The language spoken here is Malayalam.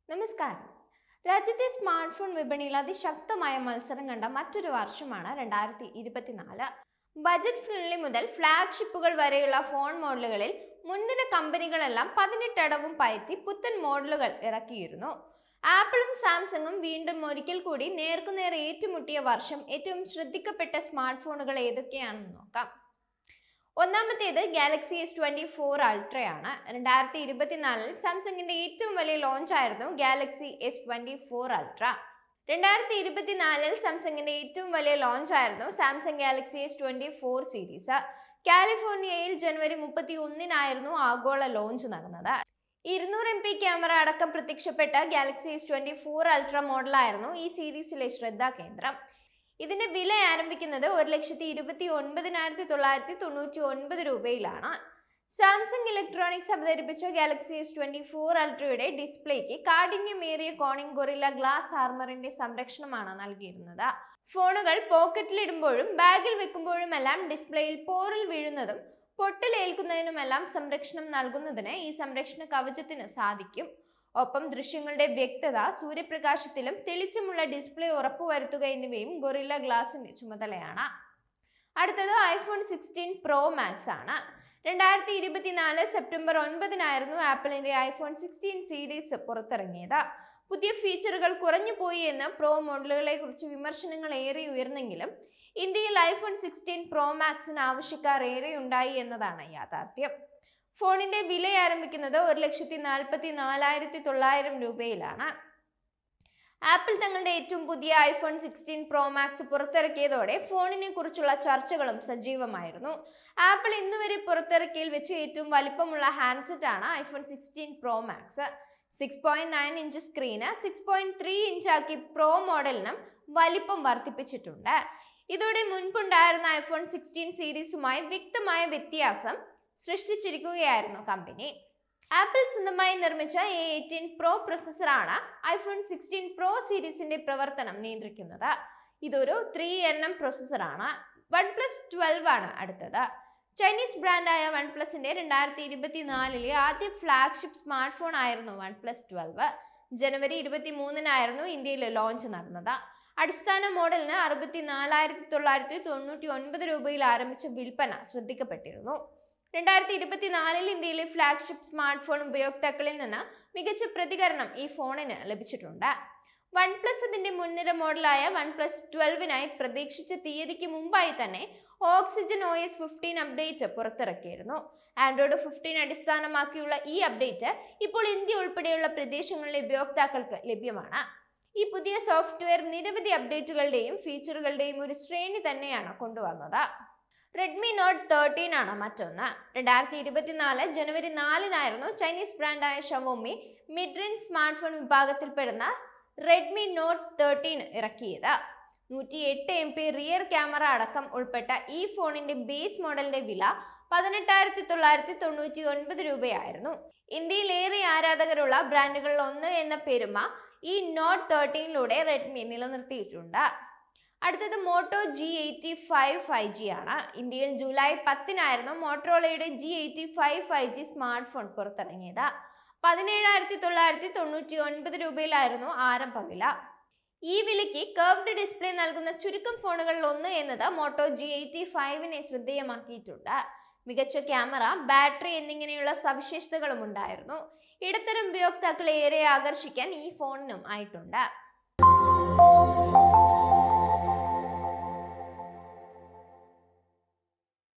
നമസ്കാരം. രാജ്യത്തെ സ്മാർട്ട് ഫോൺ വിപണിയിൽ അതിശക്തമായ മത്സരം കണ്ട മറ്റൊരു വർഷമാണ് 2024. ബജറ്റ് ഫ്രണ്ട്ലി മുതൽ ഫ്ലാഗ്ഷിപ്പുകൾ വരെയുള്ള ഫോൺ മോഡലുകളിൽ മുൻനിര കമ്പനികളെല്ലാം 18 അടവും പയറ്റി പുത്തൻ മോഡലുകൾ ഇറക്കിയിരുന്നു. ആപ്പിളും സാംസങ്ങും വീണ്ടും ഒരിക്കൽ കൂടി നേർക്കുനേർ ഏറ്റുമുട്ടിയ വർഷം ഏറ്റവും ശ്രദ്ധിക്കപ്പെട്ട സ്മാർട്ട് ഫോണുകൾ ഏതൊക്കെയാണെന്ന് നോക്കാം. ഒന്നാമത്തേത് ഗാലക്സി S24 അൾട്രയാണ്. 2024 സാംസങ്ങിന്റെ ഏറ്റവും വലിയ ലോഞ്ച് ആയിരുന്നു ഗാലക്സി S24 അൾട്ര. 2024 സാംസങ്ങിന്റെ ഏറ്റവും വലിയ ലോഞ്ച് ആയിരുന്നു സാംസങ് ഗാലക്സി S24 സീരീസ്. കാലിഫോർണിയയിൽ ജനുവരി 31 ആഗോള ലോഞ്ച് നടന്നത്. 200 MP ക്യാമറ അടക്കം പ്രത്യക്ഷപ്പെട്ട ഗാലക്സി S24 അൾട്ര മോഡലായിരുന്നു ഈ സീരീസിലെ ശ്രദ്ധാകേന്ദ്രം. ഇതിന്റെ വില ആരംഭിക്കുന്നത് 1,29,999 രൂപയിലാണ്. സാംസങ് ഇലക്ട്രോണിക്സ് അവതരിപ്പിച്ച ഗാലക്സി S24 അൾട്രയുടെ ഡിസ്പ്ലേക്ക് കാഠിന്യമേറിയ കോണിംഗ് ഗൊറില്ല ഗ്ലാസ് ആർമറിന്റെ സംരക്ഷണമാണ് നൽകിയിരുന്നത്. ഫോണുകൾ പോക്കറ്റിലിടുമ്പോഴും ബാഗിൽ വെക്കുമ്പോഴുമെല്ലാം ഡിസ്പ്ലേയിൽ പോറിൽ വീഴുന്നതും പൊട്ടലേൽക്കുന്നതിനുമെല്ലാം സംരക്ഷണം നൽകുന്നതിന് ഈ സംരക്ഷണ കവചത്തിന് സാധിക്കും. ഒപ്പം ദൃശ്യങ്ങളുടെ വ്യക്തത, സൂര്യപ്രകാശത്തിലും തെളിച്ചമുള്ള ഡിസ്പ്ലേ ഉറപ്പുവരുത്തുക എന്നിവയും ഗൊറില്ല ഗ്ലാസിന്റെ ചുമതലയാണ്. അടുത്തത് iPhone 16 Pro Max ആണ്. 2024 സെപ്റ്റംബർ 9 ആപ്പിളിന്റെ iPhone 16 സീരീസ് പുറത്തിറങ്ങിയത്. പുതിയ ഫീച്ചറുകൾ കുറഞ്ഞുപോയി എന്ന് പ്രോ മോഡലുകളെ കുറിച്ച് വിമർശനങ്ങൾ ഏറെ ഉയർന്നെങ്കിലും ഇന്ത്യയിൽ iPhone 16 Pro Maxന് ആവശ്യക്കാർ ഏറെ ഉണ്ടായി എന്നതാണ് യാഥാർത്ഥ്യം. ഫോണിന്റെ വില ആരംഭിക്കുന്നത് 1,44,900 രൂപയിലാണ്. ആപ്പിൾ തങ്ങളുടെ ഏറ്റവും പുതിയ iPhone 16 Pro Max പുറത്തിറക്കിയതോടെ ഫോണിനെ കുറിച്ചുള്ള ചർച്ചകളും സജീവമായിരുന്നു. ആപ്പിൾ ഇന്നുവരെ പുറത്തിറക്കിയതിൽ വെച്ച് ഏറ്റവും വലിപ്പമുള്ള ഹാൻഡ്സെറ്റ് ആണ് iPhone 16 Pro Max. 6.9 inch screen 6.3 ഇഞ്ചാക്കി പ്രോ മോഡലിനും വലിപ്പം വർദ്ധിപ്പിച്ചിട്ടുണ്ട്. ഇതോടെ മുൻപുണ്ടായിരുന്ന iPhone 16 സീരീസുമായി വ്യക്തമായ വ്യത്യാസം സൃഷ്ടിച്ചിരിക്കുകയായിരുന്നു കമ്പനി. ആപ്പിൾ സ്വന്തമായി നിർമ്മിച്ച A18 Pro പ്രൊസസ്സറാണ് iPhone 16 Pro സീരീസിന്റെ പ്രവർത്തനം നിയന്ത്രിക്കുന്നത്. ഇതൊരു 3nm പ്രൊസസ്സറാണ്. OnePlus 12 ആണ് അടുത്തത്. ചൈനീസ് ബ്രാൻഡായ OnePlusന്റെ 2024 ആദ്യ ഫ്ലാഗ്ഷിപ്പ് സ്മാർട്ട് ഫോൺ ആയിരുന്നു OnePlus 12. ജനുവരി 23 ഇന്ത്യയിൽ ലോഞ്ച് നടന്നത്. അടിസ്ഥാന മോഡലിന് 64,999 രൂപയിൽ ആരംഭിച്ച വിൽപ്പന ശ്രദ്ധിക്കപ്പെട്ടിരുന്നു. 2024 ഇന്ത്യയിലെ ഫ്ലാഗ്ഷിപ്പ് സ്മാർട്ട് ഫോൺ ഉപയോക്താക്കളിൽ നിന്ന് മികച്ച പ്രതികരണം ഈ ഫോണിന് ലഭിച്ചിട്ടുണ്ട്. OnePlus അതിന്റെ മുൻനിര മോഡലായ OnePlus 12നായി പ്രതീക്ഷിച്ച തീയതിക്ക് മുമ്പായി തന്നെ Oxygen OS 15 അപ്ഡേറ്റ് പുറത്തിറക്കിയിരുന്നു. ആൻഡ്രോയിഡ് 15 അടിസ്ഥാനമാക്കിയുള്ള ഈ അപ്ഡേറ്റ് ഇപ്പോൾ ഇന്ത്യ ഉൾപ്പെടെയുള്ള പ്രദേശങ്ങളിലെ ഉപയോക്താക്കൾക്ക് ലഭ്യമാണ്. ഈ പുതിയ സോഫ്റ്റ്വെയർ നിരവധി അപ്ഡേറ്റുകളുടെയും ഫീച്ചറുകളുടെയും ഒരു ശ്രേണി തന്നെയാണ് കൊണ്ടുവന്നത്. Redmi Note 13 ആണ് മറ്റൊന്ന്. 2024 ജനുവരി 4 ചൈനീസ് ബ്രാൻഡായ Xiaomi mid range smartphone വിഭാഗത്തിൽപ്പെടുന്ന Redmi Note 13 ഇറക്കിയത്. 108 MP റിയർ ക്യാമറ അടക്കം ഉൾപ്പെട്ട ഈ ഫോണിന്റെ ബേസ് മോഡലിന്റെ വില 18,999 രൂപയായിരുന്നു. ഇന്ത്യയിൽ ഏറെ ആരാധകരുള്ള ബ്രാൻഡുകളിൽ ഒന്ന് എന്ന പെരുമ ഈ Note 13 റെഡ്മി നിലനിർത്തിയിട്ടുണ്ട്. അടുത്തത് മോട്ടോ G85 5G ആണ്. ഇന്ത്യയിൽ July 10 മോട്ടോറോളയുടെ G85 5G smart phone പുറത്തിറങ്ങിയത്. 17,999 രൂപയിലായിരുന്നു ആരംഭ വില. ഈ വിലയ്ക്ക് കർവ്ഡ് ഡിസ്പ്ലേ നൽകുന്ന ചുരുക്കം ഫോണുകളിൽ ഒന്ന് എന്നത് മോട്ടോ G85നെ ശ്രദ്ധേയമാക്കിയിട്ടുണ്ട്. മികച്ച ക്യാമറ, ബാറ്ററി എന്നിങ്ങനെയുള്ള സവിശേഷതകളും ഉണ്ടായിരുന്നു. ഇടത്തരം ഉപയോക്താക്കളെ ഏറെ ആകർഷിക്കാൻ ഈ ഫോണിനും ആയിട്ടുണ്ട്.